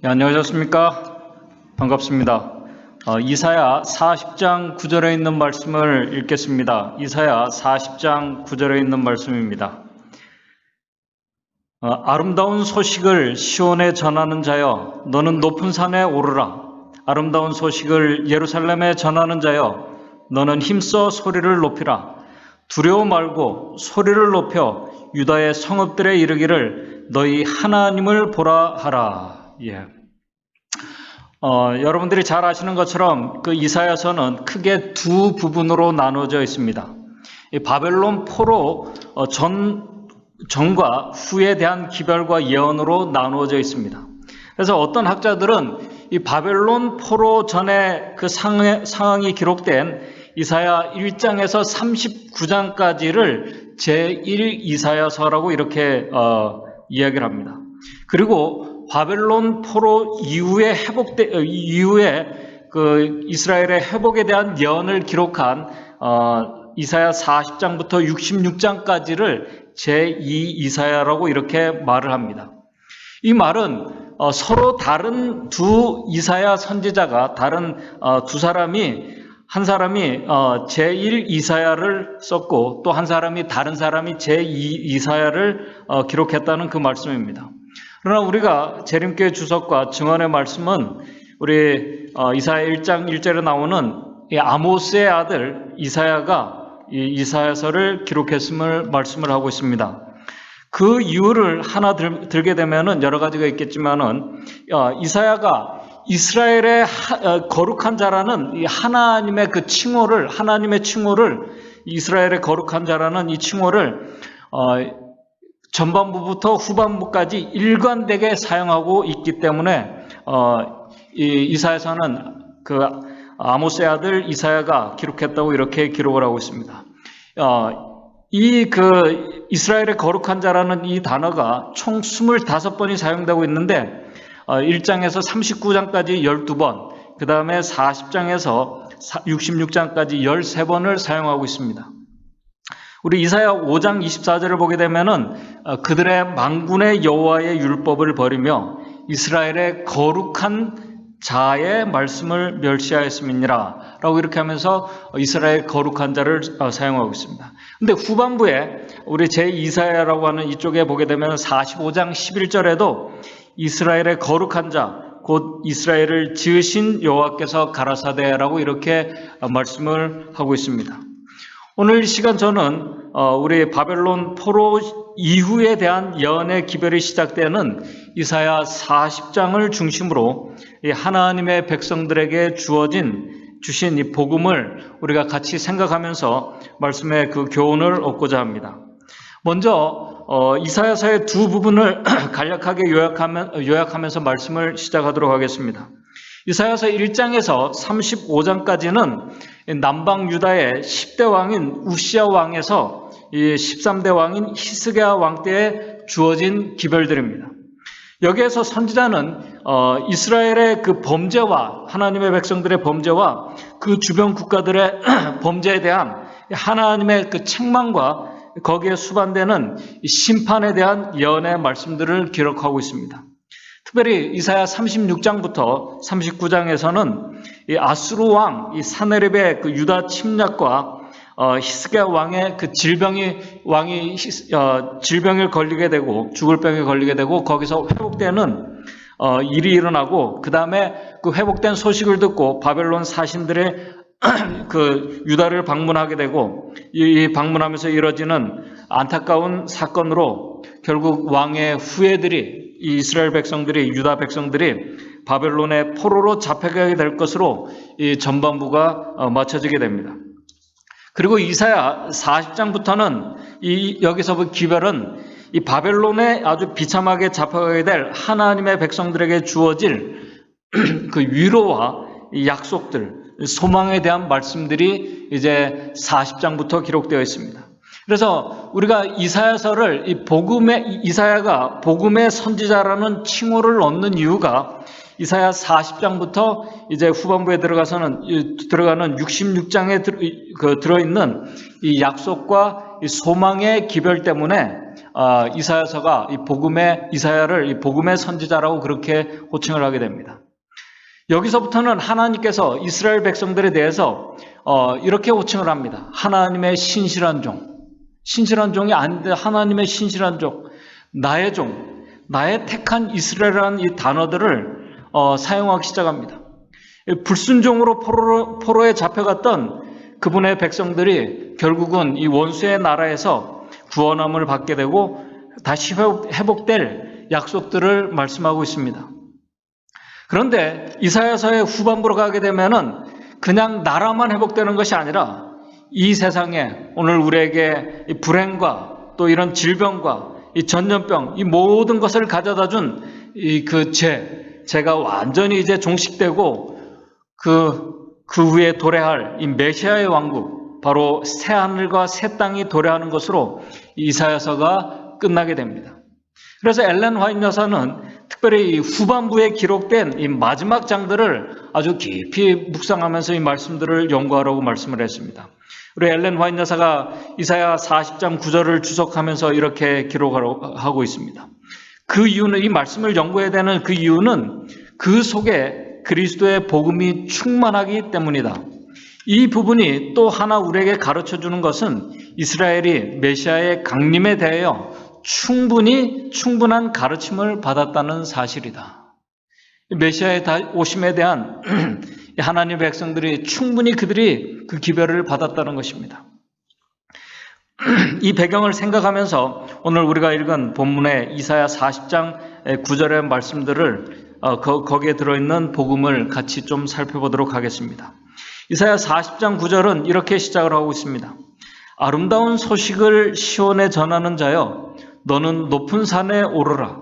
네, 안녕하셨습니까? 반갑습니다. 이사야 40장 9절에 있는 말씀을 읽겠습니다. 이사야 40장 9절에 있는 말씀입니다. 아름다운 소식을 시온에 전하는 자여, 너는 높은 산에 오르라. 아름다운 소식을 예루살렘에 전하는 자여, 너는 힘써 소리를 높이라. 두려워 말고 소리를 높여 유다의 성읍들에 이르기를 너희 하나님을 보라 하라. 예. 여러분들이 잘 아시는 것처럼 그 이사야서는 크게 두 부분으로 나누어져 있습니다. 이 바벨론 포로 전과 후에 대한 기별과 예언으로 나누어져 있습니다. 그래서 어떤 학자들은 이 바벨론 포로 전에 그 상황이 기록된 이사야 1장에서 39장까지를 제1 이사야서라고 이렇게 이야기를 합니다. 그리고 바벨론 포로 이후에 그 이스라엘의 회복에 대한 예언을 기록한 이사야 40장부터 66장까지를 제2 이사야라고 이렇게 말을 합니다. 이 말은 서로 다른 두 이사야 선지자가 다른 두 사람이 한 사람이 제1 이사야를 썼고 또 한 사람이 다른 사람이 제2 이사야를 기록했다는 그 말씀입니다. 그러나 우리가 재림교회 주석과 증언의 말씀은 우리 이사야 1장 1절에 나오는 이 아모스의 아들 이사야가 이 이사야서를 기록했음을 말씀을 하고 있습니다. 그 이유를 하나 들게 되면은 여러 가지가 있겠지만은 이사야가 이스라엘의 거룩한 자라는 이 하나님의 칭호를 이스라엘의 거룩한 자라는 이 칭호를 전반부부터 후반부까지 일관되게 사용하고 있기 때문에 이 이사야서는 그 아모스의 아들 이사야가 기록했다고 이렇게 기록을 하고 있습니다. 이 그 이스라엘의 거룩한 자라는 이 단어가 총 25번이 사용되고 있는데 1장에서 39장까지 12번, 그 다음에 40장에서 66장까지 13번을 사용하고 있습니다. 우리 이사야 5장 24절을 보게 되면은 그들의 만군의 여호와의 율법을 버리며 이스라엘의 거룩한 자의 말씀을 멸시하였음이니라 라고 이렇게 하면서 이스라엘 거룩한 자를 사용하고 있습니다. 근데 후반부에 우리 제2사야라고 하는 이쪽에 보게 되면 45장 11절에도 이스라엘의 거룩한 자, 곧 이스라엘을 지으신 여호와께서 가라사대라고 이렇게 말씀을 하고 있습니다. 오늘 이 시간 저는 우리 바벨론 포로 이후에 대한 예언의 기별이 시작되는 이사야 40장을 중심으로 하나님의 백성들에게 주신 이 복음을 우리가 같이 생각하면서 말씀의 그 교훈을 얻고자 합니다. 먼저 이사야서의 두 부분을 간략하게 요약하면서 말씀을 시작하도록 하겠습니다. 이사야서 1장에서 35장까지는 남방 유다의 10대 왕인 우시야 왕에서 13대 왕인 히스기야 왕 때에 주어진 기별들입니다. 여기에서 선지자는 이스라엘의 그 범죄와 하나님의 백성들의 범죄와 그 주변 국가들의 범죄에 대한 하나님의 그 책망과 거기에 수반되는 심판에 대한 예언의 말씀들을 기록하고 있습니다. 특별히 이사야 36장부터 39장에서는 이 아수르 왕, 이 사네립의 그 유다 침략과 히스기야 왕의 그 질병을 걸리게 되고 죽을 병에 걸리게 되고 거기서 회복되는 일이 일어나고 그 다음에 그 회복된 소식을 듣고 바벨론 사신들의 그 유다를 방문하게 되고 이 방문하면서 이뤄지는 안타까운 사건으로 결국 왕의 후예들이 이 이스라엘 백성들이 유다 백성들이 바벨론의 포로로 잡혀가게 될 것으로 이 전반부가 맞춰지게 됩니다. 그리고 이사야 40장부터는 여기서 그 기별은 이 바벨론에 아주 비참하게 잡혀가게 될 하나님의 백성들에게 주어질 그 위로와 이 약속들, 소망에 대한 말씀들이 이제 40장부터 기록되어 있습니다. 그래서 우리가 이사야서를 이사야가 복음의 선지자라는 칭호를 얻는 이유가 이사야 40장부터 이제 후반부에 들어가는 66장에 들어있는 이 약속과 이 소망의 기별 때문에 이사야서가 이사야를 이 복음의 선지자라고 그렇게 호칭을 하게 됩니다. 여기서부터는 하나님께서 이스라엘 백성들에 대해서 이렇게 호칭을 합니다. 하나님의 신실한 종. 신실한 종이 아닌데 하나님의 신실한 종, 나의 종, 나의 택한 이스라엘이라는 이 단어들을 사용하기 시작합니다. 불순종으로 포로에 잡혀갔던 그분의 백성들이 결국은 이 원수의 나라에서 구원함을 받게 되고 다시 회복될 약속들을 말씀하고 있습니다. 그런데 이사야서의 후반부로 가게 되면은 그냥 나라만 회복되는 것이 아니라 이 세상에 오늘 우리에게 이 불행과 또 이런 질병과 이 전염병, 이 모든 것을 가져다 준 이 그 죄가 완전히 이제 종식되고 그 후에 도래할 이 메시아의 왕국, 바로 새 하늘과 새 땅이 도래하는 것으로 이사야서가 끝나게 됩니다. 그래서 엘렌 화이트 여사는 특별히 이 후반부에 기록된 이 마지막 장들을 아주 깊이 묵상하면서 이 말씀들을 연구하라고 말씀을 했습니다. 우리 엘렌 화이트 여사가 이사야 40장 9절을 주석하면서 이렇게 기록하고 있습니다. 그 이유는, 이 말씀을 연구해야 되는 그 이유는 그 속에 그리스도의 복음이 충만하기 때문이다. 이 부분이 또 하나 우리에게 가르쳐주는 것은 이스라엘이 메시아의 강림에 대하여 충분한 가르침을 받았다는 사실이다. 메시아의 오심에 대한 하나님의 백성들이 충분히 그들이 그 기별을 받았다는 것입니다. 이 배경을 생각하면서 오늘 우리가 읽은 본문의 이사야 40장 9절의 말씀들을 거기에 들어있는 복음을 같이 좀 살펴보도록 하겠습니다. 이사야 40장 9절은 이렇게 시작을 하고 있습니다. 아름다운 소식을 시온에 전하는 자여 너는 높은 산에 오르라.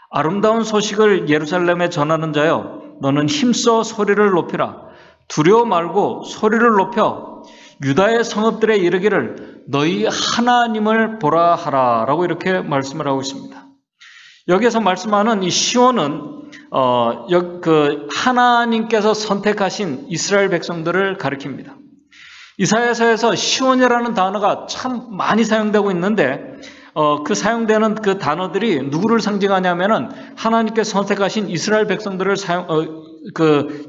아름다운 소식을 예루살렘에 전하는 자여 너는 힘써 소리를 높이라. 두려워 말고 소리를 높여 유다의 성읍들에 이르기를 너희 하나님을 보라 하라 라고 이렇게 말씀을 하고 있습니다. 여기에서 말씀하는 이 시온은 하나님께서 선택하신 이스라엘 백성들을 가리킵니다. 이사야서에서 시온이라는 단어가 참 많이 사용되고 있는데 그 사용되는 그 단어들이 누구를 상징하냐면은 하나님께서 선택하신 이스라엘 백성들을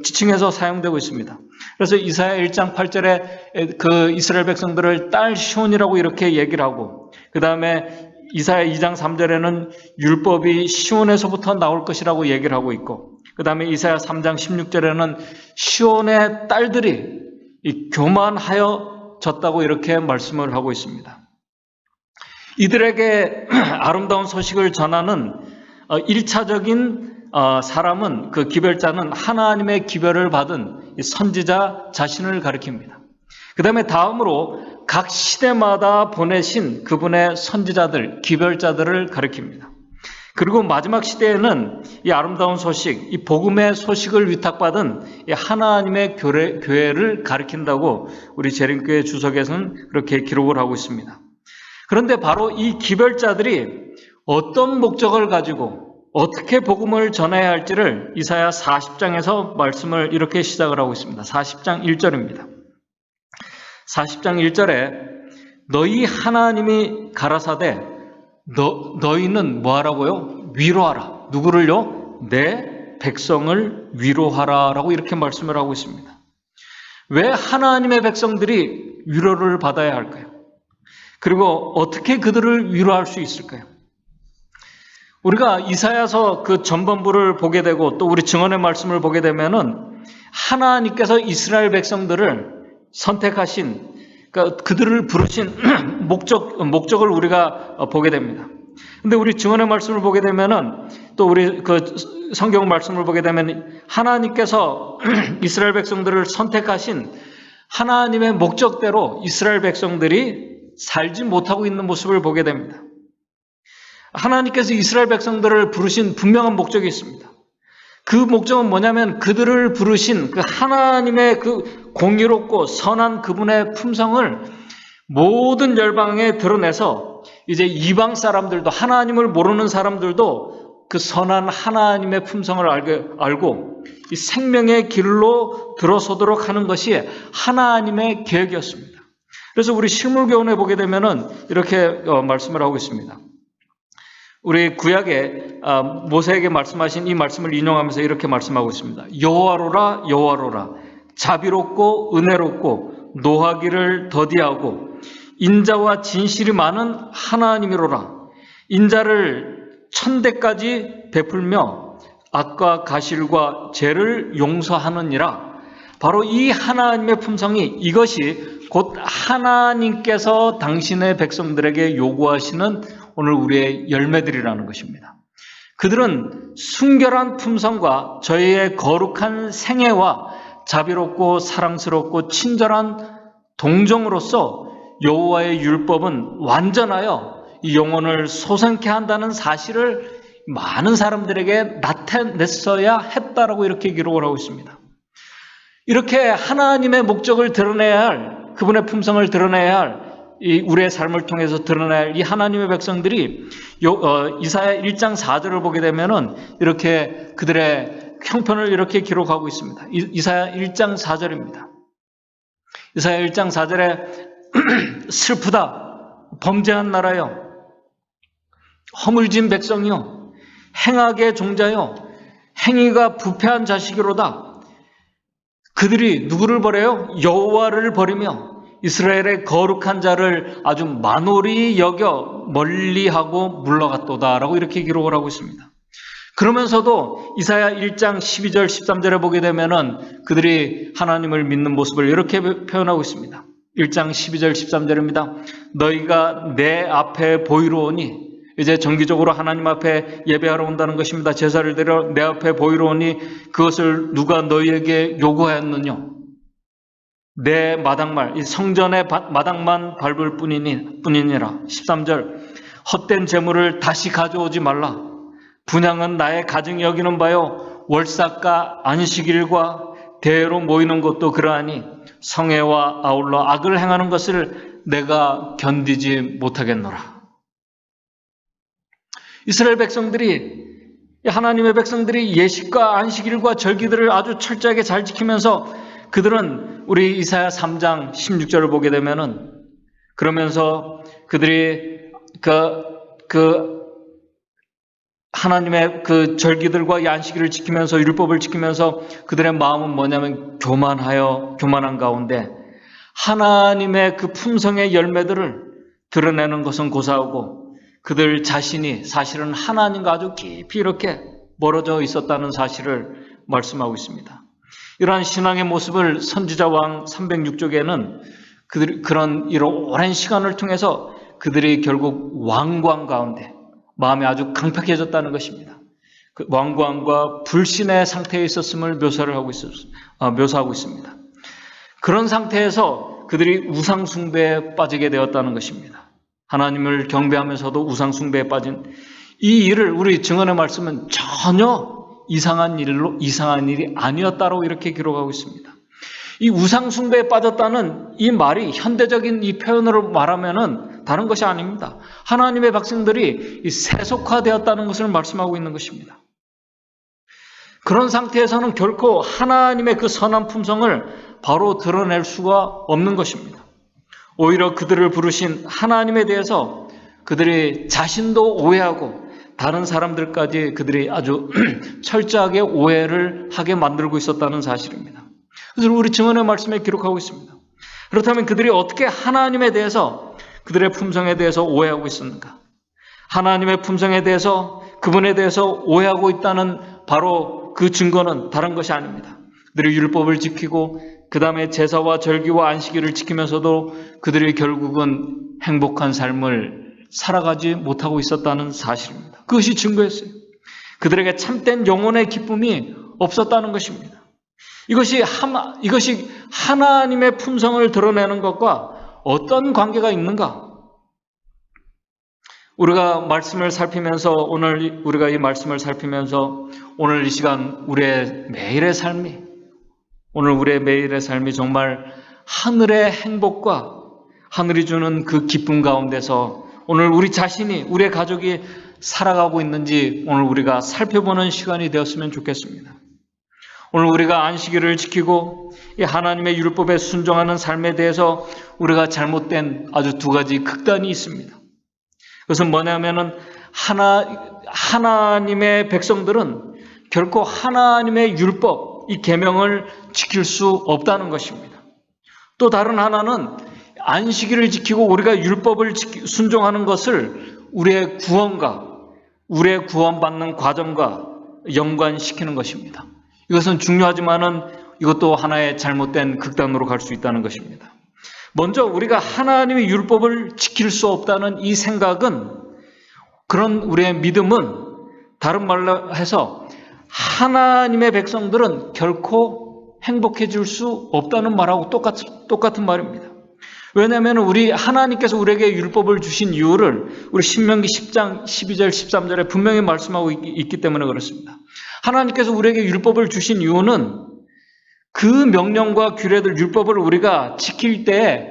지칭해서 사용되고 있습니다. 그래서 이사야 1장 8절에 그 이스라엘 백성들을 딸 시온이라고 이렇게 얘기를 하고, 그 다음에 이사야 2장 3절에는 율법이 시온에서부터 나올 것이라고 얘기를 하고 있고, 그 다음에 이사야 3장 16절에는 시온의 딸들이 교만하여졌다고 이렇게 말씀을 하고 있습니다. 이들에게 아름다운 소식을 전하는 1차적인 사람은, 그 기별자는 하나님의 기별을 받은 선지자 자신을 가리킵니다. 그 다음에 다음으로 각 시대마다 보내신 그분의 선지자들, 기별자들을 가리킵니다. 그리고 마지막 시대에는 이 아름다운 소식, 이 복음의 소식을 위탁받은 이 하나님의 교회를 가리킨다고 우리 재림교회 주석에서는 그렇게 기록을 하고 있습니다. 그런데 바로 이 기별자들이 어떤 목적을 가지고 어떻게 복음을 전해야 할지를 이사야 40장에서 말씀을 이렇게 시작을 하고 있습니다. 40장 1절입니다. 40장 1절에 너희 하나님이 가라사대 너희는 뭐하라고요? 위로하라. 누구를요? 내 백성을 위로하라 라고 이렇게 말씀을 하고 있습니다. 왜 하나님의 백성들이 위로를 받아야 할까요? 그리고 어떻게 그들을 위로할 수 있을까요? 우리가 이사야서 그 전반부를 보게 되고 또 우리 증언의 말씀을 보게 되면은 하나님께서 이스라엘 백성들을 선택하신, 그러니까 그들을 부르신 목적을 우리가 보게 됩니다. 근데 우리 증언의 말씀을 보게 되면은 또 우리 그 성경 말씀을 보게 되면 하나님께서 이스라엘 백성들을 선택하신 하나님의 목적대로 이스라엘 백성들이 살지 못하고 있는 모습을 보게 됩니다. 하나님께서 이스라엘 백성들을 부르신 분명한 목적이 있습니다. 그 목적은 뭐냐면 그들을 부르신 그 하나님의 그 공의롭고 선한 그분의 품성을 모든 열방에 드러내서 이제 이방 사람들도, 하나님을 모르는 사람들도 그 선한 하나님의 품성을 알고 이 생명의 길로 들어서도록 하는 것이 하나님의 계획이었습니다. 그래서 우리 실물교훈에 보게 되면은 이렇게 말씀을 하고 있습니다. 우리 구약에 모세에게 말씀하신 이 말씀을 인용하면서 이렇게 말씀하고 있습니다. 여호와로라 여호와로라 자비롭고 은혜롭고 노하기를 더디하고 인자와 진실이 많은 하나님이로라. 인자를 천대까지 베풀며 악과 가실과 죄를 용서하느니라. 바로 이 하나님의 품성이, 이것이 곧 하나님께서 당신의 백성들에게 요구하시는 오늘 우리의 열매들이라는 것입니다. 그들은 순결한 품성과 저희의 거룩한 생애와 자비롭고 사랑스럽고 친절한 동정으로서 여호와의 율법은 완전하여 이 영혼을 소생케 한다는 사실을 많은 사람들에게 나타냈어야 했다라고 이렇게 기록을 하고 있습니다. 이렇게 하나님의 목적을 드러내야 할, 그분의 품성을 드러내야 할, 이 우리의 삶을 통해서 드러내야 할 이 하나님의 백성들이 이사야 1장 4절을 보게 되면은 이렇게 그들의 형편을 이렇게 기록하고 있습니다. 이사야 1장 4절입니다. 이사야 1장 4절에 슬프다, 범죄한 나라여, 허물진 백성이요, 행악의 종자요, 행위가 부패한 자식이로다. 그들이 누구를 버려요? 여호와를 버리며 이스라엘의 거룩한 자를 아주 만홀히 여겨 멀리하고 물러갔도다라고 이렇게 기록을 하고 있습니다. 그러면서도 이사야 1장 12절 13절에 보게 되면은 그들이 하나님을 믿는 모습을 이렇게 표현하고 있습니다. 1장 12절 13절입니다. 너희가 내 앞에 보이러 오니, 이제 정기적으로 하나님 앞에 예배하러 온다는 것입니다. 제사를 드려 내 앞에 보이러 오니 그것을 누가 너희에게 요구하였느냐? 내 마당말, 이 성전의 마당만 밟을 뿐이니라. 13절, 헛된 재물을 다시 가져오지 말라. 분향은 나의 가증이 여기는 바요, 월삭과 안식일과 대회로 모이는 것도 그러하니 성회와 아울러 악을 행하는 것을 내가 견디지 못하겠노라. 이스라엘 백성들이, 하나님의 백성들이 예식과 안식일과 절기들을 아주 철저하게 잘 지키면서 그들은 우리 이사야 3장 16절을 보게 되면은, 그러면서 그들이 하나님의 그 절기들과 이 안식일을 지키면서 율법을 지키면서 그들의 마음은 뭐냐면 교만한 가운데 하나님의 그 품성의 열매들을 드러내는 것은 고사하고 그들 자신이 사실은 하나님과 아주 깊이 이렇게 멀어져 있었다는 사실을 말씀하고 있습니다. 이러한 신앙의 모습을 선지자 왕 306쪽에는 그런 오랜 시간을 통해서 그들이 결국 왕관 가운데 마음이 아주 강팍해졌다는 것입니다. 그 왕관과 불신의 상태에 있었음을 묘사하고 있습니다. 그런 상태에서 그들이 우상숭배에 빠지게 되었다는 것입니다. 하나님을 경배하면서도 우상숭배에 빠진 이 일을 우리 증언의 말씀은 전혀 이상한 일이 아니었다고 이렇게 기록하고 있습니다. 이 우상숭배에 빠졌다는 이 말이 현대적인 이 표현으로 말하면은 다른 것이 아닙니다. 하나님의 백성들이 세속화되었다는 것을 말씀하고 있는 것입니다. 그런 상태에서는 결코 하나님의 그 선한 품성을 바로 드러낼 수가 없는 것입니다. 오히려 그들을 부르신 하나님에 대해서 그들이 자신도 오해하고 다른 사람들까지 그들이 아주 철저하게 오해를 하게 만들고 있었다는 사실입니다. 그래서 우리 증언의 말씀에 기록하고 있습니다. 그렇다면 그들이 어떻게 하나님에 대해서, 그들의 품성에 대해서 오해하고 있었는가? 하나님의 품성에 대해서, 그분에 대해서 오해하고 있다는 바로 그 증거는 다른 것이 아닙니다. 그들이 율법을 지키고 그 다음에 제사와 절기와 안식일을 지키면서도 그들이 결국은 행복한 삶을 살아가지 못하고 있었다는 사실입니다. 그것이 증거였어요. 그들에게 참된 영혼의 기쁨이 없었다는 것입니다. 이것이 하나님의 품성을 드러내는 것과 어떤 관계가 있는가? 우리가 말씀을 살피면서, 오늘 우리가 이 말씀을 살피면서 오늘 이 시간 우리의 매일의 삶이 정말 하늘의 행복과 하늘이 주는 그 기쁨 가운데서 오늘 우리 자신이, 우리의 가족이 살아가고 있는지 오늘 우리가 살펴보는 시간이 되었으면 좋겠습니다. 오늘 우리가 안식일을 지키고 이 하나님의 율법에 순종하는 삶에 대해서 우리가 잘못된 아주 두 가지 극단이 있습니다. 그것은 뭐냐면은 하나님의 백성들은 결코 하나님의 율법, 이 계명을 지킬 수 없다는 것입니다. 또 다른 하나는 안식일을 지키고 우리가 율법을 순종하는 것을 우리의 구원과 우리의 구원받는 과정과 연관시키는 것입니다. 이것은 중요하지만은 이것도 하나의 잘못된 극단으로 갈 수 있다는 것입니다. 먼저 우리가 하나님의 율법을 지킬 수 없다는 이 생각은, 그런 우리의 믿음은 다른 말로 해서 하나님의 백성들은 결코 행복해질 수 없다는 말하고 똑같은 말입니다. 왜냐하면 우리 하나님께서 우리에게 율법을 주신 이유를 우리 신명기 10장 12절 13절에 분명히 말씀하고 있기 때문에 그렇습니다. 하나님께서 우리에게 율법을 주신 이유는 그 명령과 규례들, 율법을 우리가 지킬 때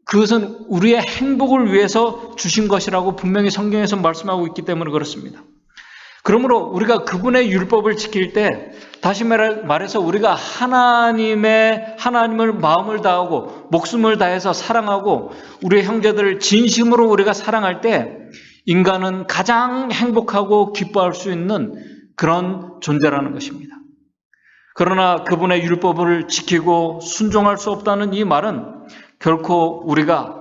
그것은 우리의 행복을 위해서 주신 것이라고 분명히 성경에서 말씀하고 있기 때문에 그렇습니다. 그러므로 우리가 그분의 율법을 지킬 때, 다시 말해서 우리가 하나님을 마음을 다하고 목숨을 다해서 사랑하고 우리의 형제들을 진심으로 우리가 사랑할 때 인간은 가장 행복하고 기뻐할 수 있는 그런 존재라는 것입니다. 그러나 그분의 율법을 지키고 순종할 수 없다는 이 말은 결코 우리가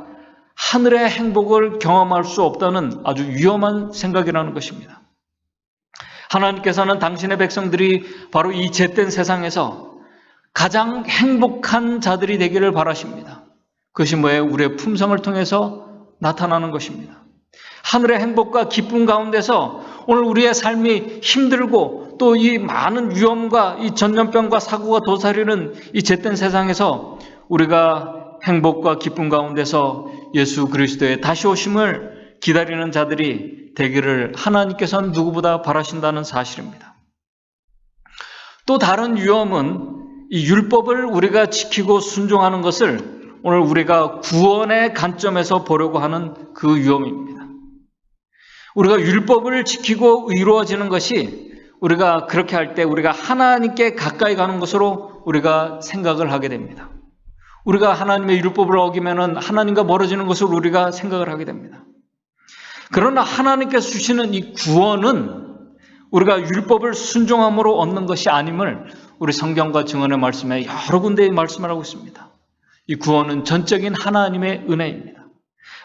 하늘의 행복을 경험할 수 없다는 아주 위험한 생각이라는 것입니다. 하나님께서는 당신의 백성들이 바로 이 잿된 세상에서 가장 행복한 자들이 되기를 바라십니다. 그것이 뭐예요? 우리의 품성을 통해서 나타나는 것입니다. 하늘의 행복과 기쁨 가운데서 오늘 우리의 삶이 힘들고 또 이 많은 위험과 이 전염병과 사고가 도사리는 이 잿된 세상에서 우리가 행복과 기쁨 가운데서 예수 그리스도의 다시 오심을 기다리는 자들이 되기를 하나님께서는 누구보다 바라신다는 사실입니다. 또 다른 위험은 이 율법을 우리가 지키고 순종하는 것을 오늘 우리가 구원의 관점에서 보려고 하는 그 위험입니다. 우리가 율법을 지키고 의로워지는 것이 우리가 그렇게 할 때 우리가 하나님께 가까이 가는 것으로 우리가 생각을 하게 됩니다. 우리가 하나님의 율법을 어기면은 하나님과 멀어지는 것으로 우리가 생각을 하게 됩니다. 그러나 하나님께서 주시는 이 구원은 우리가 율법을 순종함으로 얻는 것이 아님을 우리 성경과 증언의 말씀에 여러 군데에 말씀을 하고 있습니다. 이 구원은 전적인 하나님의 은혜입니다.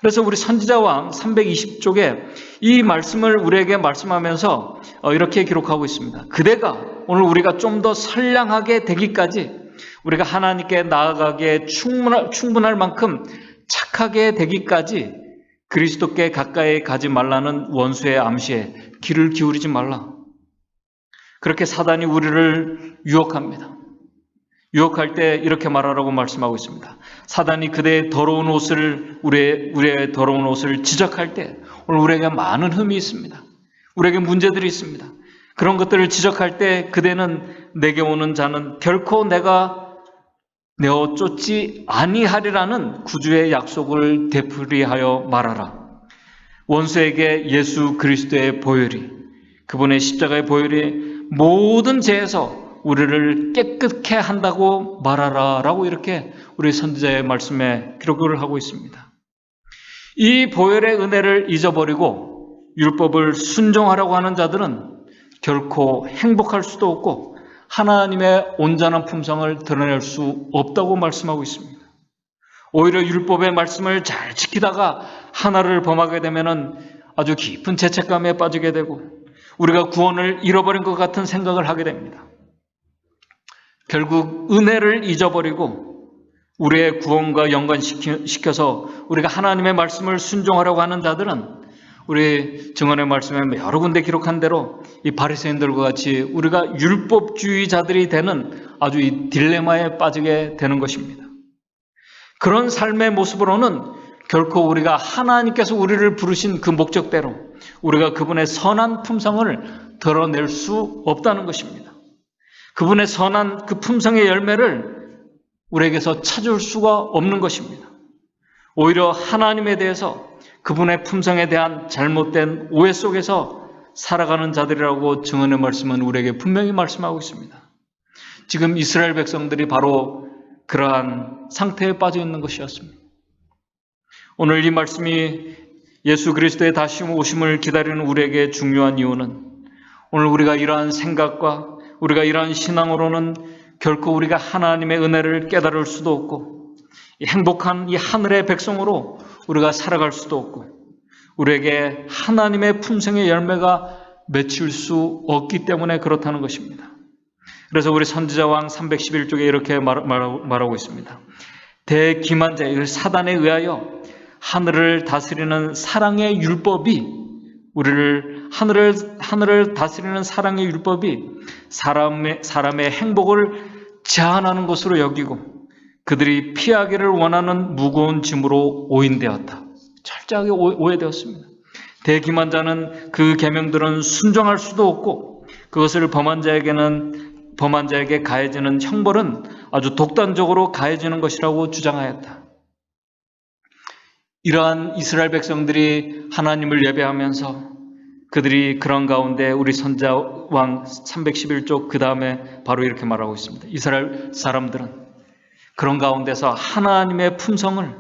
그래서 우리 선지자왕 320쪽에 이 말씀을 우리에게 말씀하면서 이렇게 기록하고 있습니다. 그대가 오늘 우리가 좀 더 선량하게 되기까지, 우리가 하나님께 나아가기에 충분할 만큼 착하게 되기까지 그리스도께 가까이 가지 말라는 원수의 암시에 귀를 기울이지 말라. 그렇게 사단이 우리를 유혹합니다. 유혹할 때 이렇게 말하라고 말씀하고 있습니다. 사단이 그대의 더러운 옷을, 우리의 더러운 옷을 지적할 때, 오늘 우리에게 많은 흠이 있습니다. 우리에게 문제들이 있습니다. 그런 것들을 지적할 때 그대는 내게 오는 자는 결코 내가 내어 쫓지 아니하리라는 구주의 약속을 되풀이하여 말하라. 원수에게 예수 그리스도의 보혈이, 그분의 십자가의 보혈이 모든 죄에서 우리를 깨끗게 한다고 말하라 라고 이렇게 우리 선지자의 말씀에 기록을 하고 있습니다. 이 보혈의 은혜를 잊어버리고 율법을 순종하려고 하는 자들은 결코 행복할 수도 없고 하나님의 온전한 품성을 드러낼 수 없다고 말씀하고 있습니다. 오히려 율법의 말씀을 잘 지키다가 하나를 범하게 되면은 아주 깊은 죄책감에 빠지게 되고 우리가 구원을 잃어버린 것 같은 생각을 하게 됩니다. 결국 은혜를 잊어버리고 우리의 구원과 연관시켜서 우리가 하나님의 말씀을 순종하려고 하는 자들은 우리 증언의 말씀에 여러 군데 기록한 대로 이 바리새인들과 같이 우리가 율법주의자들이 되는 아주 이 딜레마에 빠지게 되는 것입니다. 그런 삶의 모습으로는 결코 우리가 하나님께서 우리를 부르신 그 목적대로 우리가 그분의 선한 품성을 드러낼 수 없다는 것입니다. 그분의 선한 그 품성의 열매를 우리에게서 찾을 수가 없는 것입니다. 오히려 하나님에 대해서 그분의 품성에 대한 잘못된 오해 속에서 살아가는 자들이라고 증언의 말씀은 우리에게 분명히 말씀하고 있습니다. 지금 이스라엘 백성들이 바로 그러한 상태에 빠져 있는 것이었습니다. 오늘 이 말씀이 예수 그리스도의 다시 오심을 기다리는 우리에게 중요한 이유는 오늘 우리가 이러한 생각과 우리가 이러한 신앙으로는 결코 우리가 하나님의 은혜를 깨달을 수도 없고 행복한 이 하늘의 백성으로 우리가 살아갈 수도 없고 우리에게 하나님의 품성의 열매가 맺힐 수 없기 때문에 그렇다는 것입니다. 그래서 우리 선지자왕 311쪽에 이렇게 말하고 있습니다. 대기만자, 사단에 의하여 하늘을 다스리는 사랑의 율법이 하늘을 다스리는 사랑의 율법이 사람의 행복을 제한하는 것으로 여기고 그들이 피하기를 원하는 무거운 짐으로 오인되었다. 철저하게 오해되었습니다. 대기만자는 그 계명들은 순종할 수도 없고 그것을 범한 자에게 가해지는 형벌은 아주 독단적으로 가해지는 것이라고 주장하였다. 이러한 이스라엘 백성들이 하나님을 예배하면서 그들이 그런 가운데 우리 선지자왕 311쪽 그 다음에 바로 이렇게 말하고 있습니다. 이스라엘 사람들은 그런 가운데서 하나님의 품성을,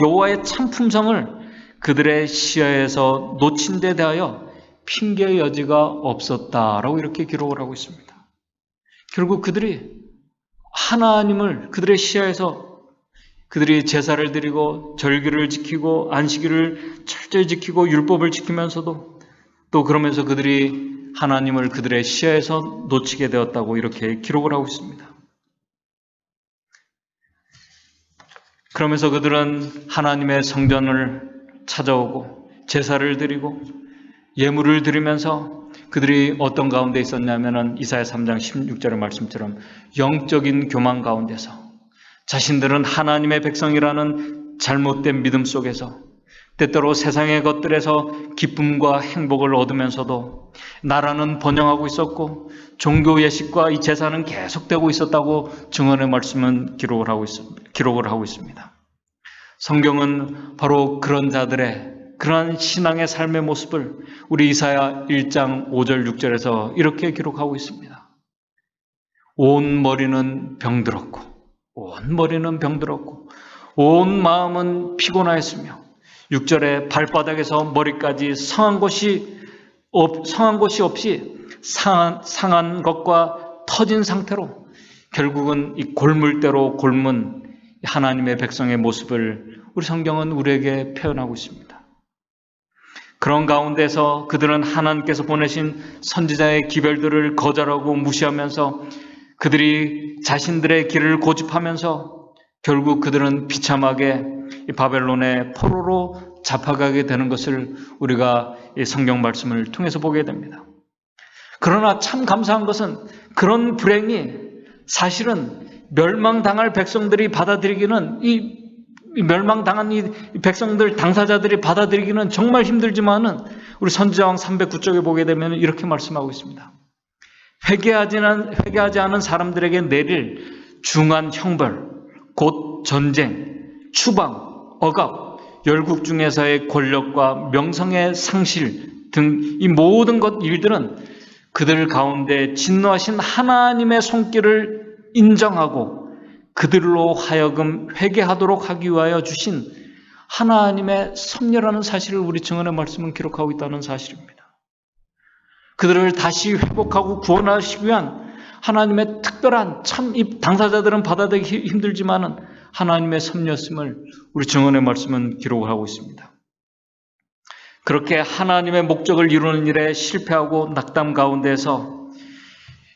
여호와의 참 품성을 그들의 시야에서 놓친 데 대하여 핑계의 여지가 없었다라고 이렇게 기록을 하고 있습니다. 결국 그들이 하나님을 그들의 시야에서 그들이 제사를 드리고 절기를 지키고 안식일을 철저히 지키고 율법을 지키면서도 또 그러면서 그들이 하나님을 그들의 시야에서 놓치게 되었다고 이렇게 기록을 하고 있습니다. 그러면서 그들은 하나님의 성전을 찾아오고 제사를 드리고 예물을 드리면서 그들이 어떤 가운데 있었냐면은 이사야 3장 16절의 말씀처럼 영적인 교만 가운데서 자신들은 하나님의 백성이라는 잘못된 믿음 속에서 때때로 세상의 것들에서 기쁨과 행복을 얻으면서도 나라는 번영하고 있었고 종교 예식과 이 제사는 계속되고 있었다고 증언의 말씀은 기록을 하고 있습니다. 성경은 바로 그런 자들의 그러한 신앙의 삶의 모습을 우리 이사야 1장 5절 6절에서 이렇게 기록하고 있습니다. 온 머리는 병들었고 온 마음은 피곤하였으며 6절에 발바닥에서 머리까지 상한 곳이 없이 상한 것과 터진 상태로 결국은 이 골물대로 골문 하나님의 백성의 모습을 우리 성경은 우리에게 표현하고 있습니다. 그런 가운데서 그들은 하나님께서 보내신 선지자의 기별들을 거절하고 무시하면서 그들이 자신들의 길을 고집하면서 결국 그들은 비참하게 바벨론의 포로로 잡혀가게 되는 것을 우리가 이 성경 말씀을 통해서 보게 됩니다. 그러나 참 감사한 것은 그런 불행이 사실은 멸망당할 백성들이 받아들이기는 멸망당한 이 백성들 당사자들이 받아들이기는 정말 힘들지만은 우리 선지자왕 309쪽에 보게 되면 이렇게 말씀하고 있습니다. 회개하지 않은 사람들에게 내릴 중한 형벌, 곧 전쟁, 추방, 억압, 열국 중에서의 권력과 명성의 상실 등 이 모든 일들은 그들 가운데 진노하신 하나님의 손길을 인정하고 그들로 하여금 회개하도록 하기 위하여 주신 하나님의 섭리라는 사실을 우리 증언의 말씀은 기록하고 있다는 사실입니다. 그들을 다시 회복하고 구원하시기 위한 하나님의 특별한 참 이 당사자들은 받아들이기 힘들지만은 하나님의 섭리였음을 우리 증언의 말씀은 기록을 하고 있습니다. 그렇게 하나님의 목적을 이루는 일에 실패하고 낙담 가운데서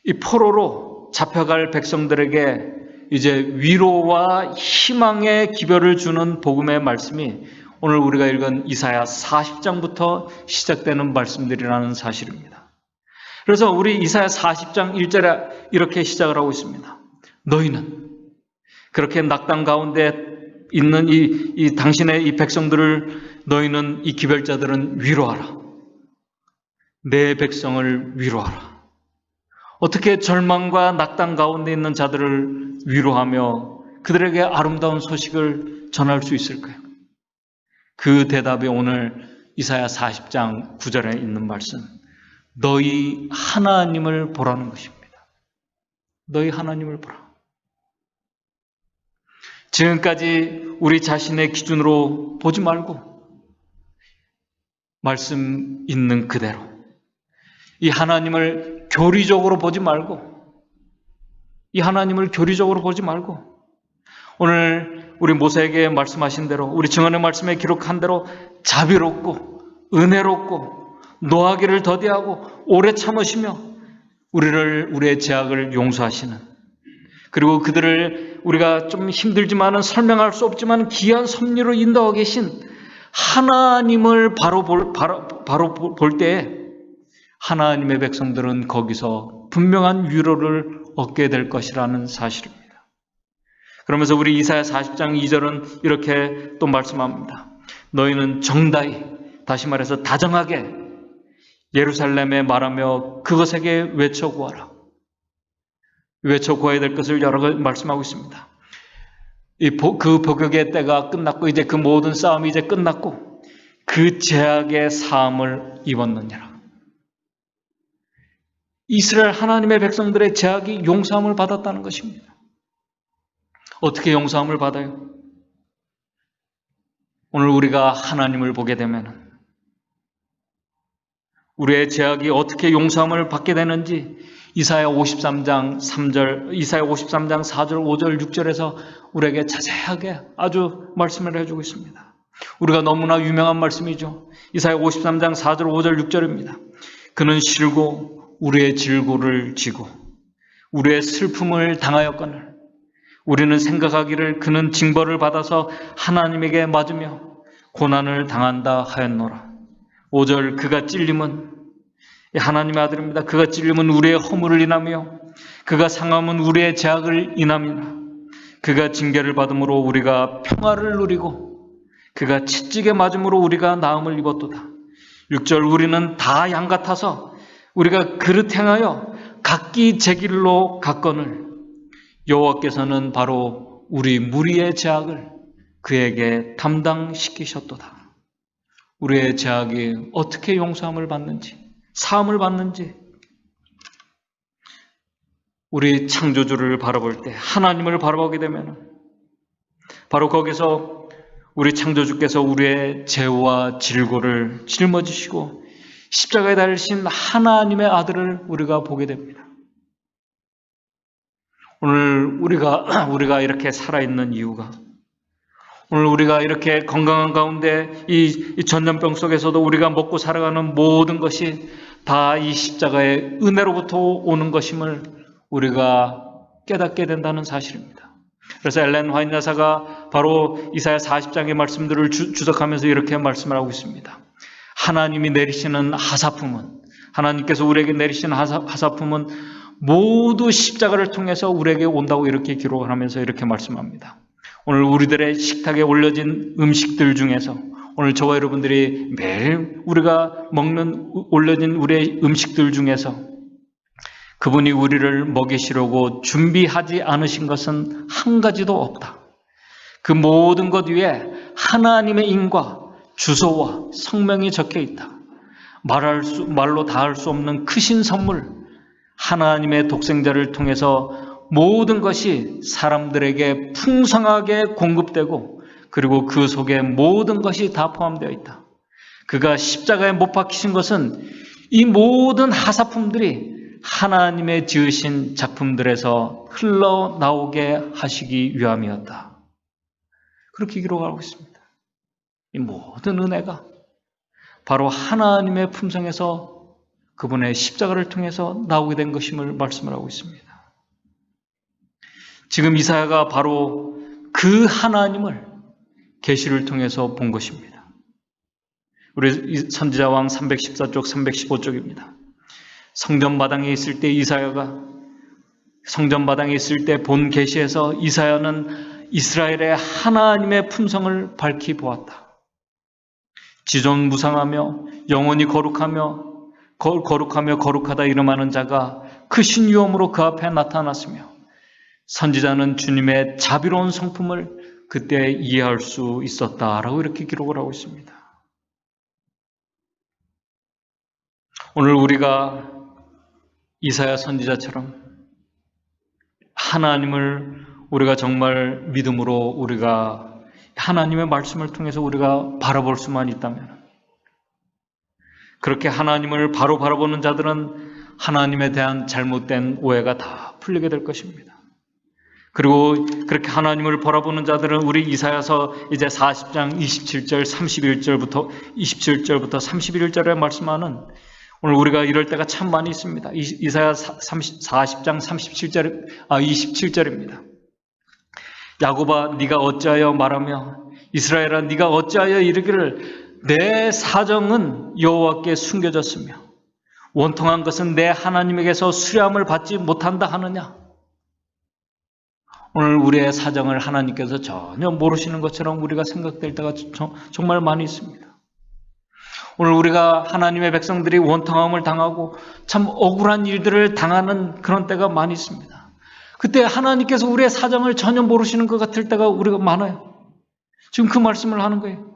이 포로로 잡혀갈 백성들에게 이제 위로와 희망의 기별을 주는 복음의 말씀이 오늘 우리가 읽은 이사야 40장부터 시작되는 말씀들이라는 사실입니다. 그래서 우리 이사야 40장 1절에 이렇게 시작을 하고 있습니다. 너희는 그렇게 낙담 가운데 있는 이 당신의 이 백성들을 너희는 이 기별자들은 위로하라. 내 백성을 위로하라. 어떻게 절망과 낙담 가운데 있는 자들을 위로하며 그들에게 아름다운 소식을 전할 수 있을까요? 그 대답이 오늘 이사야 40장 9절에 있는 말씀. 너희 하나님을 보라는 것입니다. 너희 하나님을 보라. 지금까지 우리 자신의 기준으로 보지 말고 말씀 있는 그대로 이 하나님을 교리적으로 보지 말고 오늘 우리 모세에게 말씀하신 대로 우리 증언의 말씀에 기록한 대로 자비롭고 은혜롭고 노하기를 더디하고 오래 참으시며 우리의 죄악을 용서하시는, 그리고 그들을 우리가 좀 힘들지만은 설명할 수 없지만 귀한 섭리로 인도하고 계신 하나님을 바로 볼 때에 하나님의 백성들은 거기서 분명한 위로를 얻게 될 것이라는 사실입니다. 그러면서 우리 이사야 40장 2절은 이렇게 또 말씀합니다. 너희는 정다이, 다시 말해서 다정하게 예루살렘에 말하며 그것에게 외쳐 구하라. 외쳐 구해야 될 것을 여러 가지 말씀하고 있습니다. 그 복역의 때가 끝났고 이제 그 모든 싸움이 이제 끝났고 그 죄악의 사함을 입었느니라. 이스라엘 하나님의 백성들의 죄악이 용서함을 받았다는 것입니다. 어떻게 용서함을 받아요? 오늘 우리가 하나님을 보게 되면 우리의 죄악이 어떻게 용서함을 받게 되는지 이사야 53장 3절, 이사야 53장 4절, 5절, 6절에서 우리에게 자세하게 아주 말씀을 해주고 있습니다. 우리가 너무나 유명한 말씀이죠. 이사야 53장 4절, 5절, 6절입니다. 그는 싫고 우리의 질고를 지고 우리의 슬픔을 당하였거늘 우리는 생각하기를 그는 징벌을 받아서 하나님에게 맞으며 고난을 당한다 하였노라. 5절 그가 찔림은 하나님의 아들입니다. 그가 찔림은 우리의 허물을 인하며 그가 상함은 우리의 죄악을 인함이나 그가 징계를 받음으로 우리가 평화를 누리고 그가 채찍에 맞음으로 우리가 나음을 입었도다. 6절 우리는 다 양 같아서 우리가 그릇 행하여 각기 제 길로 갔거늘 여호와께서는 바로 우리 무리의 죄악을 그에게 담당시키셨도다. 우리의 죄악이 어떻게 용서함을 받는지, 사함을 받는지, 우리 창조주를 바라볼 때, 하나님을 바라보게 되면 바로 거기서 우리 창조주께서 우리의 죄와 질고를 짊어지시고 십자가에 달리신 하나님의 아들을 우리가 보게 됩니다. 오늘 우리가 이렇게 살아있는 이유가, 오늘 우리가 이렇게 건강한 가운데 이 전염병 속에서도 우리가 먹고 살아가는 모든 것이 다 이 십자가의 은혜로부터 오는 것임을 우리가 깨닫게 된다는 사실입니다. 그래서 엘렌 화이트 여사가 바로 이사야 40장의 말씀들을 주석하면서 이렇게 말씀을 하고 있습니다. 하나님이 내리시는 하사품은, 하나님께서 우리에게 내리시는 하사품은 모두 십자가를 통해서 우리에게 온다고 이렇게 기록을 하면서 이렇게 말씀합니다. 오늘 우리들의 식탁에 올려진 음식들 중에서, 오늘 저와 여러분들이 매일 우리가 먹는 올려진 우리의 음식들 중에서 그분이 우리를 먹이시려고 준비하지 않으신 것은 한 가지도 없다. 그 모든 것 위에 하나님의 인과 주소와 성명이 적혀 있다. 말로 다할 수 없는 크신 선물, 하나님의 독생자를 통해서 모든 것이 사람들에게 풍성하게 공급되고 그리고 그 속에 모든 것이 다 포함되어 있다. 그가 십자가에 못 박히신 것은 이 모든 하사품들이 하나님의 지으신 작품들에서 흘러나오게 하시기 위함이었다. 그렇게 기록하고 있습니다. 이 모든 은혜가 바로 하나님의 품성에서 그분의 십자가를 통해서 나오게 된 것임을 말씀을 하고 있습니다. 지금 이사야가 바로 그 하나님을 계시를 통해서 본 것입니다. 우리 선지자왕 314쪽, 315쪽입니다. 성전마당에 있을 때 이사야가 성전마당에 있을 때 본 계시에서 이사야는 이스라엘의 하나님의 품성을 밝히 보았다. 지존무상하며 영원히 거룩하다 이름하는 자가 크신 위엄으로 그 앞에 나타났으며 선지자는 주님의 자비로운 성품을 그때 이해할 수 있었다라고 이렇게 기록을 하고 있습니다. 오늘 우리가 이사야 선지자처럼 하나님을 우리가 정말 믿음으로 우리가 하나님의 말씀을 통해서 우리가 바라볼 수만 있다면 그렇게 하나님을 바로 바라보는 자들은 하나님에 대한 잘못된 오해가 다 풀리게 될 것입니다. 그리고 그렇게 하나님을 바라보는 자들은 우리 이사야서 이제 40장 27절 31절부터 27절부터 31절에 말씀하는, 오늘 우리가 이럴 때가 참 많이 있습니다. 이사야 40장 27절입니다. 야곱아 네가 어찌하여 말하며 이스라엘아 네가 어찌하여 이르기를 내 사정은 여호와께 숨겨졌으며 원통한 것은 내 하나님에게서 수리함을 받지 못한다 하느냐. 오늘 우리의 사정을 하나님께서 전혀 모르시는 것처럼 우리가 생각될 때가 정말 많이 있습니다. 오늘 우리가 하나님의 백성들이 원통함을 당하고 참 억울한 일들을 당하는 그런 때가 많이 있습니다. 그때 하나님께서 우리의 사정을 전혀 모르시는 것 같을 때가 우리가 많아요. 지금 그 말씀을 하는 거예요.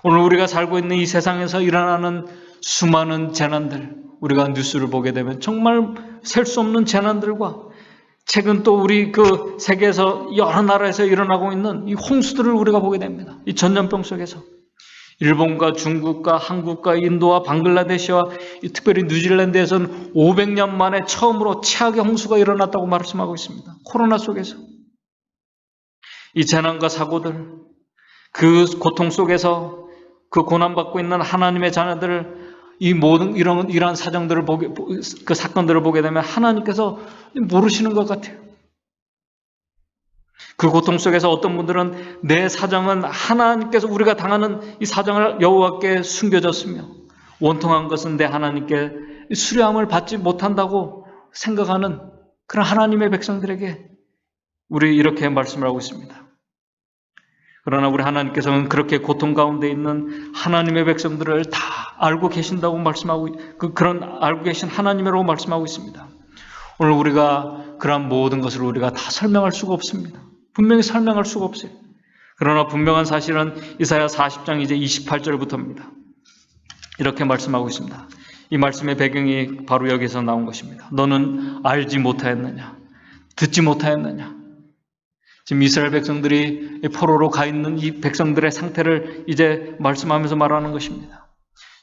오늘 우리가 살고 있는 이 세상에서 일어나는 수많은 재난들, 우리가 뉴스를 보게 되면 정말 셀 수 없는 재난들과 최근 또 우리 그 세계에서 여러 나라에서 일어나고 있는 이 홍수들을 우리가 보게 됩니다. 이 전염병 속에서 일본과 중국과 한국과 인도와 방글라데시와 특별히 뉴질랜드에서는 500년 만에 처음으로 최악의 홍수가 일어났다고 말씀하고 있습니다. 코로나 속에서 이 재난과 사고들, 그 고통 속에서 그 고난받고 있는 하나님의 자녀들을 이 모든 이러한 사정들을 그 사건들을 보게 되면 하나님께서 모르시는 것 같아요. 그 고통 속에서 어떤 분들은 내 사정은 하나님께서 우리가 당하는 이 사정을 여호와께 숨겨졌으며 원통한 것은 내 하나님께 수리함을 받지 못한다고 생각하는 그런 하나님의 백성들에게 우리 이렇게 말씀을 하고 있습니다. 그러나 우리 하나님께서는 그렇게 고통 가운데 있는 하나님의 백성들을 다 알고 계신다고 말씀하고, 그런 알고 계신 하나님이라고 말씀하고 있습니다. 오늘 우리가 그런 모든 것을 우리가 다 설명할 수가 없습니다. 분명히 설명할 수가 없어요. 그러나 분명한 사실은 이사야 40장 이제 28절부터입니다. 이렇게 말씀하고 있습니다. 이 말씀의 배경이 바로 여기서 나온 것입니다. 너는 알지 못하였느냐? 듣지 못하였느냐? 지금 이스라엘 백성들이 포로로 가 있는 이 백성들의 상태를 이제 말씀하면서 말하는 것입니다.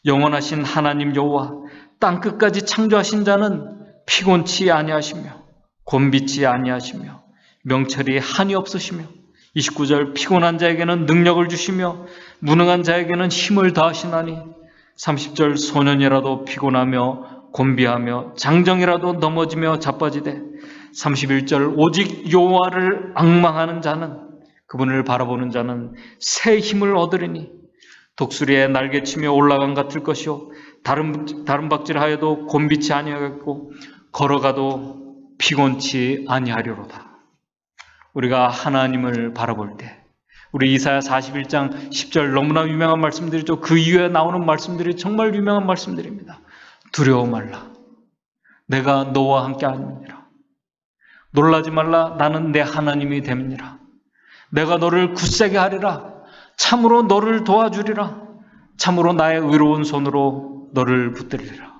영원하신 하나님 여호와 땅 끝까지 창조하신 자는 피곤치 아니하시며 곤비치 아니하시며 명철이 한이 없으시며 29절 피곤한 자에게는 능력을 주시며 무능한 자에게는 힘을 더하시나니 30절 소년이라도 피곤하며 곤비하며 장정이라도 넘어지며 자빠지되 31절 오직 여호와를 앙망하는 자는, 그분을 바라보는 자는 새 힘을 얻으리니 독수리의 날개치며 올라간 같을 것이요 다른 박질하여도 곤비치 아니하겠고 걸어가도 피곤치 아니하리로다. 우리가 하나님을 바라볼 때, 우리 이사야 41장 10절 너무나 유명한 말씀들이죠. 그 이후에 나오는 말씀들이 정말 유명한 말씀들입니다. 두려워 말라. 내가 너와 함께 하느니라. 놀라지 말라. 나는 내 하나님이 됨이니라. 내가 너를 굳세게 하리라. 참으로 너를 도와주리라. 참으로 나의 의로운 손으로 너를 붙들리라.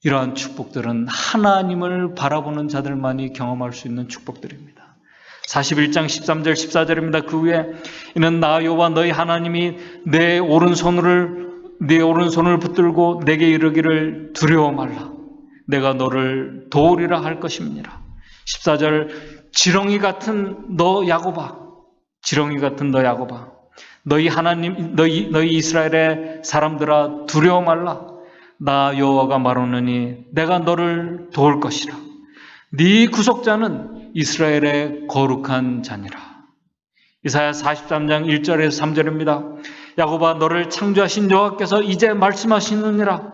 이러한 축복들은 하나님을 바라보는 자들만이 경험할 수 있는 축복들입니다. 41장 13절 14절입니다. 그 후에 이는 나 여호와 너희 하나님이 내 오른손을 붙들고 내게 이르기를 두려워 말라. 내가 너를 도우리라 할 것임이니라. 14절 지렁이 같은 너 야곱아, 지렁이 같은 너 야곱아, 너희 하나님 너희 이스라엘의 사람들아 두려워 말라. 나 여호와가 말하노니 내가 너를 도울 것이라. 네 구속자는 이스라엘의 거룩한 자니라. 이사야 43장 1절에서 3절입니다. 야곱아 너를 창조하신 여호와께서 이제 말씀하시느니라.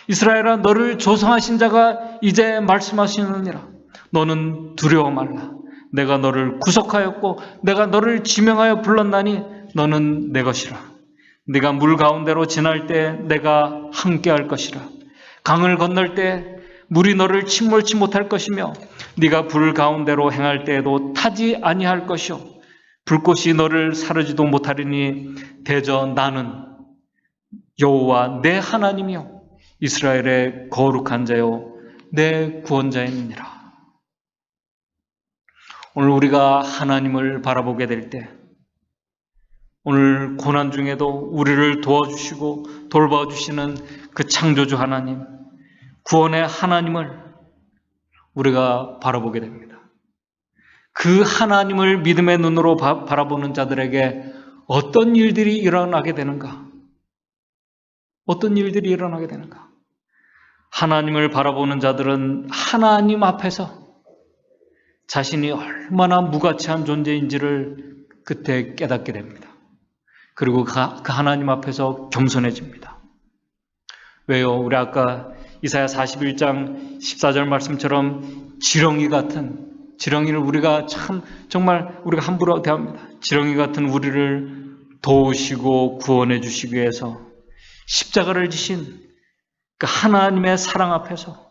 이스라엘아 너를 조성하신 자가 이제 말씀하시느니라. 너는 두려워 말라. 내가 너를 구속하였고 내가 너를 지명하여 불렀나니 너는 내 것이라. 네가 물 가운데로 지날 때 내가 함께할 것이라. 강을 건널 때 물이 너를 침몰치 못할 것이며 네가 불 가운데로 행할 때에도 타지 아니할 것이요 불꽃이 너를 사르지도 못하리니 대저 나는 여호와 내 하나님이요 이스라엘의 거룩한 자요 내 구원자이니라. 오늘 우리가 하나님을 바라보게 될 때 오늘 고난 중에도 우리를 도와주시고 돌봐주시는 그 창조주 하나님, 구원의 하나님을 우리가 바라보게 됩니다. 그 하나님을 믿음의 눈으로 바라보는 자들에게 어떤 일들이 일어나게 되는가? 어떤 일들이 일어나게 되는가? 하나님을 바라보는 자들은 하나님 앞에서 자신이 얼마나 무가치한 존재인지를 그때 깨닫게 됩니다. 그리고 그 하나님 앞에서 겸손해집니다. 왜요? 우리 아까 이사야 41장 14절 말씀처럼 지렁이를 우리가 정말 우리가 함부로 대합니다. 지렁이 같은 우리를 도우시고 구원해 주시기 위해서 십자가를 지신 그 하나님의 사랑 앞에서,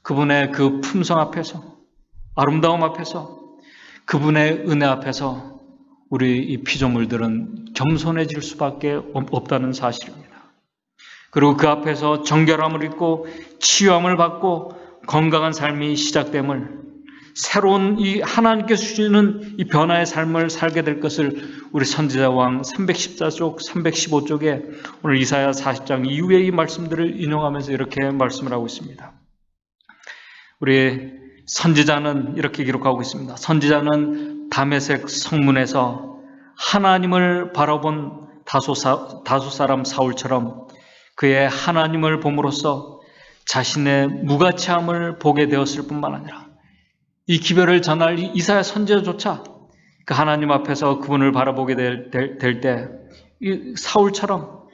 그분의 그 품성 앞에서, 아름다움 앞에서, 그분의 은혜 앞에서 우리 이 피조물들은 겸손해질 수밖에 없다는 사실입니다. 그리고 그 앞에서 정결함을 입고 치유함을 받고 건강한 삶이 시작됨을, 새로운 이 하나님께서 주시는 이 변화의 삶을 살게 될 것을 우리 선지자왕 314쪽, 315쪽에 오늘 이사야 40장 이후의 이 말씀들을 인용하면서 이렇게 말씀을 하고 있습니다. 우리 선지자는 이렇게 기록하고 있습니다. 선지자는 다메섹 성문에서 하나님을 바라본 다소 사람 사울처럼 그의 하나님을 봄으로써 자신의 무가치함을 보게 되었을 뿐만 아니라 이 기별을 전할 이사야 선지자조차 그 하나님 앞에서 그분을 바라보게 될 때 이 사울처럼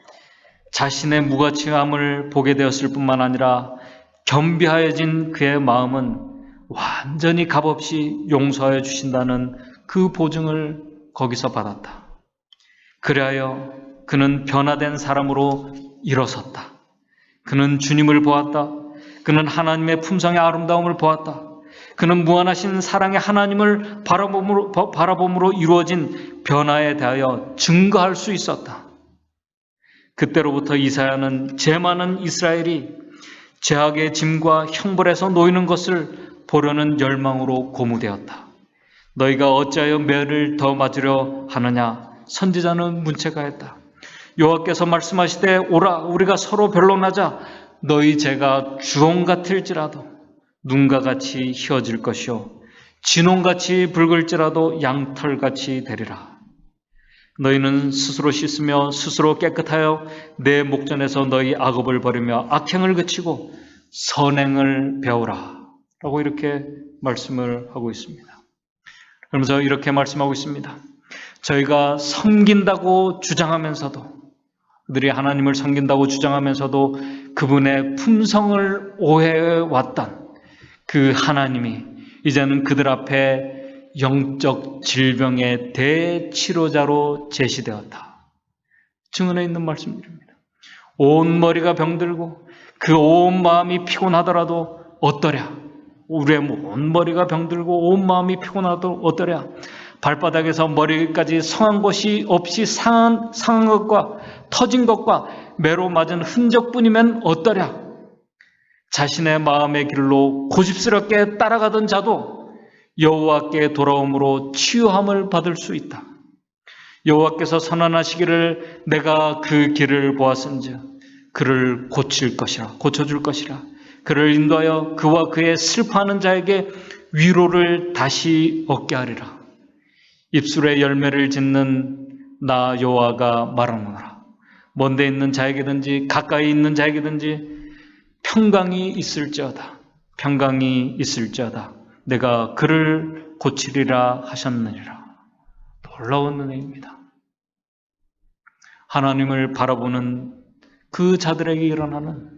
자신의 무가치함을 보게 되었을 뿐만 아니라 겸비하여진 그의 마음은 완전히 값없이 용서해 주신다는 그 보증을 거기서 받았다. 그리하여 그는 변화된 사람으로 일어섰다. 그는 주님을 보았다. 그는 하나님의 품성의 아름다움을 보았다. 그는 무한하신 사랑의 하나님을 바라봄으로 이루어진 변화에 대하여 증거할 수 있었다. 그때로부터 이사야는 죄 많은 이스라엘이 죄악의 짐과 형벌에서 놓이는 것을 보려는 열망으로 고무되었다. 너희가 어찌하여 매를 더 맞으려 하느냐? 선지자는 문책하였다. 여호와께서 말씀하시되 오라 우리가 서로 변론하자. 너희 죄가 주홍 같을지라도 눈과 같이 희어질 것이요 진홍같이 붉을지라도 양털같이 되리라. 너희는 스스로 씻으며 스스로 깨끗하여 내 목전에서 너희 악업을 버리며 악행을 그치고 선행을 배우라 라고 이렇게 말씀을 하고 있습니다. 그러면서 이렇게 말씀하고 있습니다. 저희가 섬긴다고 주장하면서도, 그들이 하나님을 섬긴다고 주장하면서도 그분의 품성을 오해해왔던 그 하나님이 이제는 그들 앞에 영적 질병의 대치료자로 제시되었다. 증언에 있는 말씀드립니다. 온 머리가 병들고 그 온 마음이 피곤하더라도 어떠랴? 우리의 온 머리가 병들고 온 마음이 피곤하더라도 어떠랴? 발바닥에서 머리까지 성한 것이 없이 상한 것과 터진 것과 매로 맞은 흔적뿐이면 어떠랴? 자신의 마음의 길로 고집스럽게 따라가던 자도 여호와께 돌아옴으로 치유함을 받을 수 있다. 여호와께서 선언하시기를 내가 그 길을 보았은즉 그를 고쳐줄 것이라. 그를 인도하여 그와 그의 슬퍼하는 자에게 위로를 다시 얻게 하리라. 입술에 열매를 짓는 나 여호와가 말하노라. 먼데 있는 자에게든지 가까이 있는 자에게든지 평강이 있을지어다. 내가 그를 고치리라 하셨느니라. 놀라운 은혜입니다. 하나님을 바라보는 그 자들에게 일어나는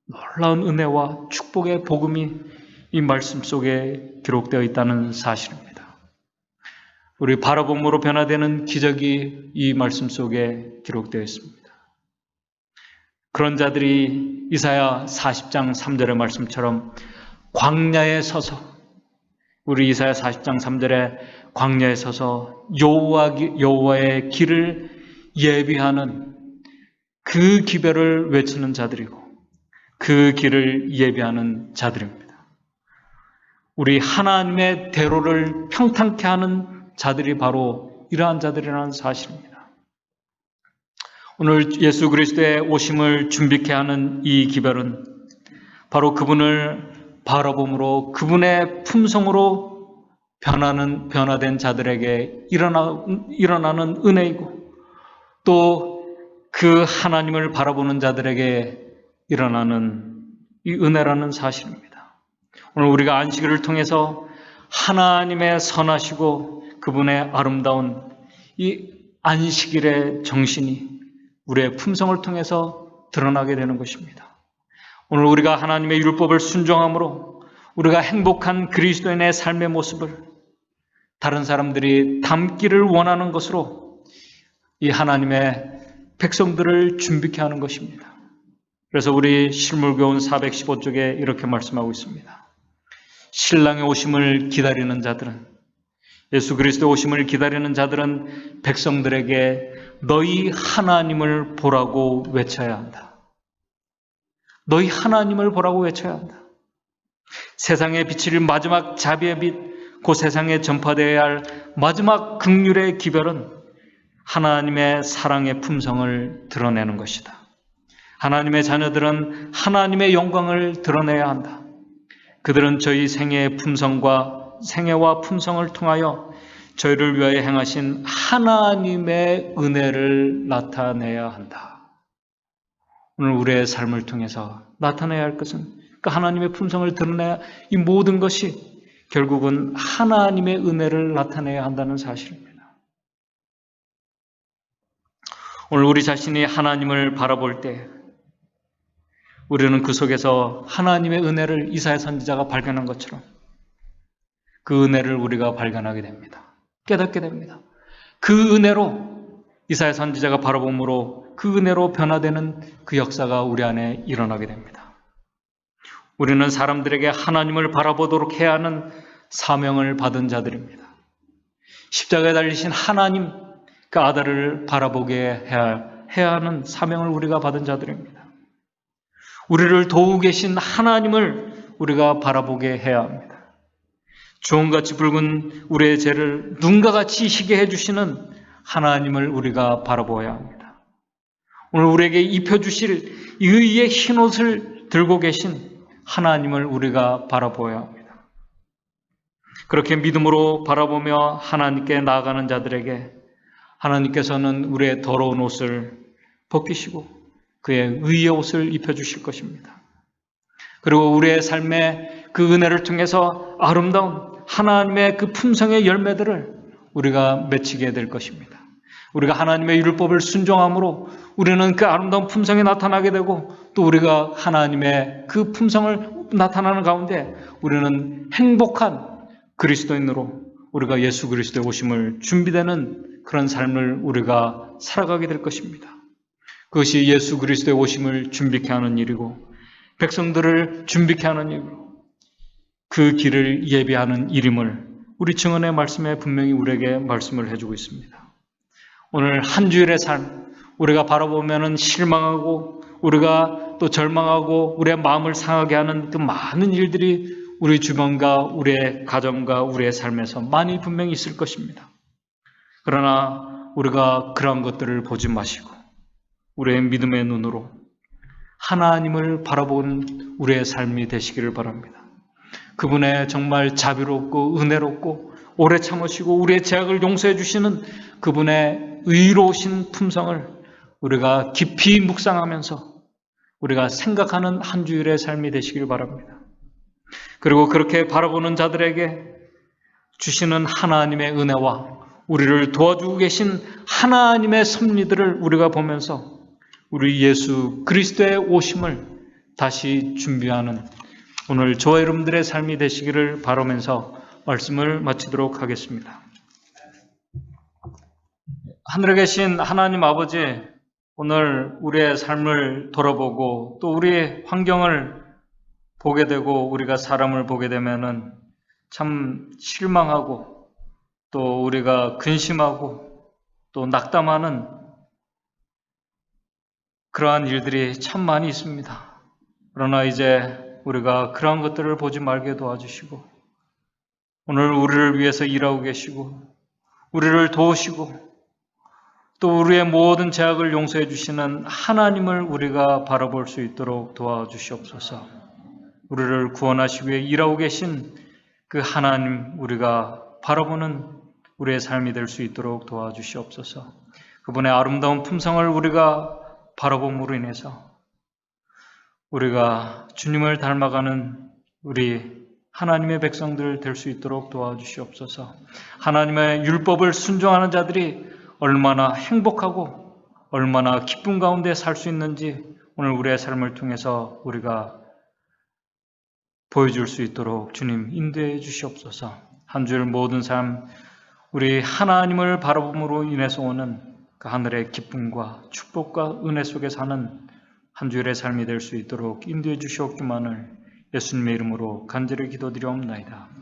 놀라운 은혜와 축복의 복음이 이 말씀 속에 기록되어 있다는 사실입니다. 우리 바라봄으로 변화되는 기적이 이 말씀 속에 기록되어 있습니다. 그런 자들이 이사야 40장 3절의 말씀처럼 광야에 서서, 우리 이사야 40장 3절에 광야에 서서 여호와의 길을 예비하는 그 기별을 외치는 자들이고 그 길을 예비하는 자들입니다. 우리 하나님의 대로를 평탄케 하는 자들이 바로 이러한 자들이라는 사실입니다. 오늘 예수 그리스도의 오심을 준비케 하는 이 기별은 바로 그분을 바라봄으로 그분의 품성으로 변화된 자들에게 일어나는 은혜이고, 또 그 하나님을 바라보는 자들에게 일어나는 이 은혜라는 사실입니다. 오늘 우리가 안식일을 통해서 하나님의 선하시고 그분의 아름다운 이 안식일의 정신이 우리의 품성을 통해서 드러나게 되는 것입니다. 오늘 우리가 하나님의 율법을 순종함으로 우리가 행복한 그리스도인의 삶의 모습을 다른 사람들이 담기를 원하는 것으로 이 하나님의 백성들을 준비케 하는 것입니다. 그래서 우리 실물교훈 415쪽에 이렇게 말씀하고 있습니다. 신랑의 오심을 기다리는 자들은, 예수 그리스도의 오심을 기다리는 자들은 백성들에게 너희 하나님을 보라고 외쳐야 한다. 너희 하나님을 보라고 외쳐야 한다. 세상에 비칠 마지막 자비의 빛, 그 세상에 전파되어야 할 마지막 긍휼의 기별은 하나님의 사랑의 품성을 드러내는 것이다. 하나님의 자녀들은 하나님의 영광을 드러내야 한다. 그들은 저희 생애와 품성을 통하여 저희를 위하여 행하신 하나님의 은혜를 나타내야 한다. 오늘 우리의 삶을 통해서 나타내야 할 것은 그 하나님의 품성을 드러내야, 이 모든 것이 결국은 하나님의 은혜를 나타내야 한다는 사실입니다. 오늘 우리 자신이 하나님을 바라볼 때 우리는 그 속에서 하나님의 은혜를 이사야 선지자가 발견한 것처럼 그 은혜를 우리가 발견하게 됩니다. 깨닫게 됩니다. 그 은혜로 이사야 선지자가 바라봄으로 그 은혜로 변화되는 그 역사가 우리 안에 일어나게 됩니다. 우리는 사람들에게 하나님을 바라보도록 해야 하는 사명을 받은 자들입니다. 십자가에 달리신 하나님, 그 아들을 바라보게 해야 하는 사명을 우리가 받은 자들입니다. 우리를 도우고 계신 하나님을 우리가 바라보게 해야 합니다. 주홍같이 붉은 우리의 죄를 눈과 같이 희게 해주시는 하나님을 우리가 바라보아야 합니다. 오늘 우리에게 입혀주실 의의 흰옷을 들고 계신 하나님을 우리가 바라보아야 합니다. 그렇게 믿음으로 바라보며 하나님께 나아가는 자들에게 하나님께서는 우리의 더러운 옷을 벗기시고 그의 의의 옷을 입혀주실 것입니다. 그리고 우리의 삶에 그 은혜를 통해서 아름다운 하나님의 그 품성의 열매들을 우리가 맺히게 될 것입니다. 우리가 하나님의 율법을 순종함으로 우리는 그 아름다운 품성이 나타나게 되고, 또 우리가 하나님의 그 품성을 나타나는 가운데 우리는 행복한 그리스도인으로 우리가 예수 그리스도의 오심을 준비되는 그런 삶을 우리가 살아가게 될 것입니다. 그것이 예수 그리스도의 오심을 준비케 하는 일이고 백성들을 준비케 하는 일이고 그 길을 예비하는 일임을 우리 증언의 말씀에 분명히 우리에게 말씀을 해주고 있습니다. 오늘 한 주일의 삶, 우리가 바라보면은 실망하고 우리가 또 절망하고 우리의 마음을 상하게 하는 그 많은 일들이 우리 주변과 우리의 가정과 우리의 삶에서 많이 분명히 있을 것입니다. 그러나 우리가 그러한 것들을 보지 마시고 우리의 믿음의 눈으로 하나님을 바라보는 우리의 삶이 되시기를 바랍니다. 그분의 정말 자비롭고 은혜롭고 오래 참으시고 우리의 죄악을 용서해 주시는 그분의 의로우신 품성을 우리가 깊이 묵상하면서 우리가 생각하는 한 주일의 삶이 되시길 바랍니다. 그리고 그렇게 바라보는 자들에게 주시는 하나님의 은혜와 우리를 도와주고 계신 하나님의 섭리들을 우리가 보면서 우리 예수 그리스도의 오심을 다시 준비하는 오늘 저와 여러분들의 삶이 되시기를 바라면서 말씀을 마치도록 하겠습니다. 하늘에 계신 하나님 아버지, 오늘 우리의 삶을 돌아보고 또 우리의 환경을 보게 되고 우리가 사람을 보게 되면은 참 실망하고 또 우리가 근심하고 또 낙담하는 그러한 일들이 참 많이 있습니다. 그러나 이제 우리가 그러한 것들을 보지 말게 도와주시고 오늘 우리를 위해서 일하고 계시고 우리를 도우시고 또 우리의 모든 죄악을 용서해 주시는 하나님을 우리가 바라볼 수 있도록 도와주시옵소서. 우리를 구원하시기 위해 일하고 계신 그 하나님 우리가 바라보는 우리의 삶이 될 수 있도록 도와주시옵소서. 그분의 아름다운 품성을 우리가 바라봄으로 인해서 우리가 주님을 닮아가는 우리 하나님의 백성들 될 수 있도록 도와주시옵소서. 하나님의 율법을 순종하는 자들이 얼마나 행복하고 얼마나 기쁨 가운데 살 수 있는지 오늘 우리의 삶을 통해서 우리가 보여줄 수 있도록 주님 인도해 주시옵소서. 한 주일 모든 삶 우리 하나님을 바라봄으로 인해서 오는 그 하늘의 기쁨과 축복과 은혜 속에 사는 한 주일의 삶이 될 수 있도록 인도해 주시옵기만을 예수님의 이름으로 간절히 기도드리옵나이다.